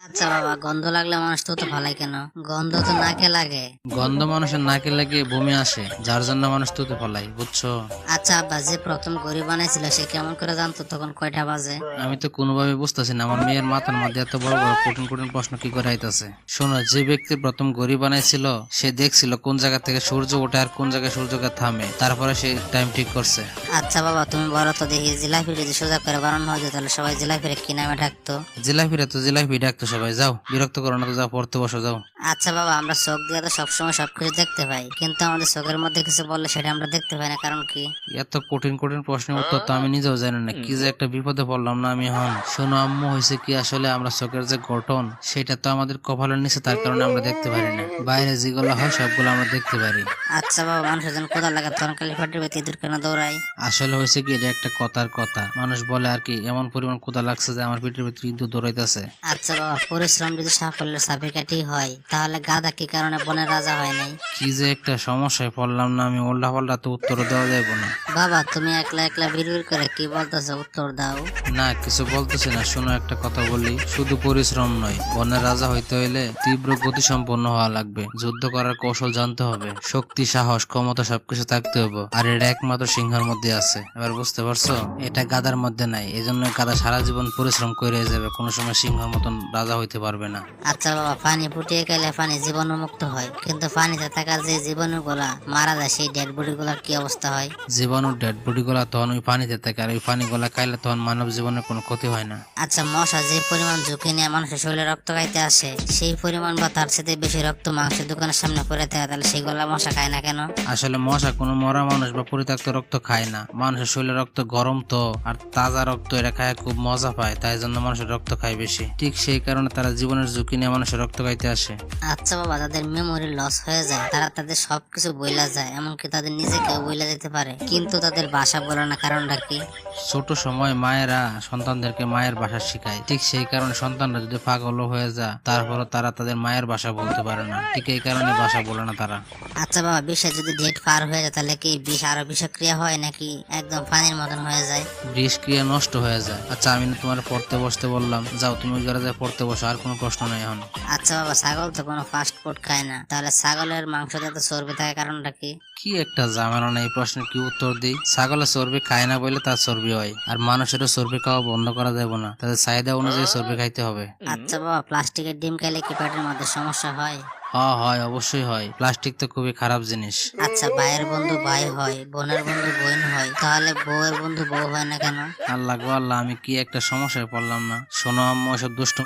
আচ্ছা বাবা, গন্ধ লাগলে মানুষ তো ভালাই কেন? গন্ধ তো নাকে লাগে। গন্ধ মানুষের নাকে লাগে বমি আসে, যার জন্য মানুষ তুতে ফলাই, বুঝছো? আচ্ছা আব্বা, যে প্রথম ঘড়ি বানাইছিল সে কেমন করে জানতো তখন কয়টা বাজে? আমি তো কোনোভাবে বুঝতেছি না আমার মেয়ের মাথার মধ্যে এত বড় বড় কঠিন কঠিন প্রশ্ন কি করে আইতাছে। শোনো, যে ব্যক্তি প্রথম ঘড়ি বানাইছিল সে দেখছিল কোন জায়গা থেকে সূর্য ওঠে আর কোন জায়গায় সূর্যকে থামে, তারপরে সে টাইম ঠিক করছে। আচ্ছা বাবা, তুমি বলো তো দেখি, জিলাপি যদি সোজা করে বানানো হতো তাহলে সবাই জিলাপিরে কি নামে ডাকতো? জিলাপিরা তো জিলাপি ডাকতো সবাই। যাও, বিরক্ত করো না তো, যাও পড়তে বসো, যাও। আচ্ছা বাবা, আমরা চোখ দিয়ে তো সবসময় সবকিছু দেখতে পাই, কিন্তু আমাদের চোখের মধ্যে কিছু বললে সেটা আমরা দেখতে পাই না, কারণ কি? এত কঠিন কঠিন প্রশ্নের উত্তর তো আমি নিজেও জানি না, কি যে একটা বিপদে পড়লাম না আমি এখন। শোনো আম্মু, হয়েছে কি, আসলে আমরা চোখের যে গঠন সেটা তো আমাদের কপালের নিচে, তার কারণে আমরা দেখতে পারি না। বাইরে যেগুলো হয় সবগুলো আমরা দেখতে পারি। আচ্ছা বাবা, মানুষের যখন কোদা লাগে তখন খালি ফাটির ভিতরে ইঁদুর কেন দৌড়ায়? আসলে হয়েছে কি, এটা একটা কথার কথা, মানুষ বলে আর কি, এমন পরিমাণ ক্ষুধা লাগছে যে আমার পেটের ভিতরে ইঁদুর দৌড়াইতেছে। আচ্ছা বাবা, পরিশ্রম যদি সাফল্যের চাবিকাঠি হয় তাহলে গাধা কি কারণে বনের রাজা হয় নাই? কি যে একটা সমস্যায় পড়লাম না আমি, উল্টা পাল্টা তো উত্তর দেওয়া যাবে না। বাবা, তুমি একলা একলা বিড়বিড় করে কি বলতেছো, উত্তর দাও। না, কিছু বলতেছি না। শোনো, একটা কথা বলি, শুধু পরিশ্রম নয়, বনের রাজা হইতে হইলে তীব্র গতি সম্পন্ন হওয়া লাগবে, যুদ্ধ করার কৌশল জানতে হবে, শক্তি, সাহস, ক্ষমতা সবকিছু থাকতে হবে। আর এটা একমাত্র সিংহের মধ্যে আছে। এবার বুঝতে পারছো? এটা গাধার মধ্যে নাই, এই জন্য গাধা সারা জীবন পরিশ্রম করে যাবে, কোনো সময় সিংহের মতন রাজা হইতে পারবে না। আচ্ছা বাবা, পানি ফুটিয়ে গেলে পানি জীবাণুমুক্ত হয়, কিন্তু পানিতে থাকা যে জীবাণুগুলা মারা যায় সেই ডেড বডি গুলার কি অবস্থা হয়? জীবাণুর ডেড বডি গুলা তখন ওই পানিতে থাকে, আর ওই পানি গুলা খাইলে তখন মানব জীবনের কোনো ক্ষতি হয় না। আচ্ছা, মশা যে পরিমাণ ঝুঁকি নিয়ে মানুষের শরীরে রক্ত খাইতে আসে সেই পরিমাণ বা তার সাথে বেশি রক্ত মাংসের দোকানের সামনে পড়ে থাকে, তাহলে সেইগুলা মশা খায় না কেন? আসলে মশা কোনো মরা মানুষ বা পরিত্যক্ত রক্ত খায় না। মানুষের শরীরে রক্ত গরম তো, আর তাজা রক্ত এটা খায় খুব মজা পায়, তাই জন্য মানুষের রক্ত খায় বেশি। ঠিক সেই কারণে তারা জীবনের ঝুঁকি নিয়ে মানুষের রক্ত খাইতে আসে। আচ্ছা বাবা, তাদের মেমোরি লস হয়ে যায়, তারা তাদের সবকিছু বইলা যায়, এমনকি তাদের নিজেকেও বইলা যেতে পারে, কিন্তু তাদের ভাষা বলে না, কারণটা কি? ছোট সময় মায়েরা সন্তানদেরকে মায়ের ভাষা শিখায়, ঠিক সেই কারণে সন্তানরা যদি পাগল হয়ে যায় তারপরে তারা তাদের মায়ের ভাষা বলতে পারে না, ঠিক এই কারণে ভাষা বলে না তারা। আচ্ছা বাবা, বিষে যদি ডেট পার হয়ে যায় তাহলে কি বিষ আরো বিষক্রিয়া হয় নাকি একদম পানির মতন হয়ে যায়? বিষক্রিয়া নষ্ট হয়ে যায়। আচ্ছা, আমি না তোমার পড়তে বসতে বললাম, যাও তুমি ওই ঘরে যায় পড়তে বসো, আর কোনো প্রশ্ন নাই এখন। আচ্ছা বাবা, ছাগল তো কোনো ফাস্ট ফুড খায় না, তাহলে ছাগলের মাংসতে তো চর্বি থাকে, কারণটা কি? কি একটা ঝামেলা না, এই প্রশ্নের কি উত্তর দিই? ছাগলের চর্বি খায় না বলে তার চর্বি হয়, আর মানুষেরও চর্বি খাওয়া বন্ধ করা যাবে না, তাদের চাহিদা অনুযায়ী চর্বি খাইতে হবে। আচ্ছা বাবা, প্লাস্টিকের ডিম খেলে কি পেটের মধ্যে সমস্যা হয়? হ্যাঁ, হয়, অবশ্যই হয়। প্লাস্টিক তো খুবই খারাপ জিনিস। আচ্ছা, ভাইয়ের বন্ধু ভাই হয়, বোনের বন্ধু বোন হয়, তাহলে বউয়ের বন্ধু বউ হয় না কেন? আল্লাহ গো আল্লাহ, আমি কি একটা সমস্যায় পড়লাম না। শোনো আম্মু, এসব দুষ্ট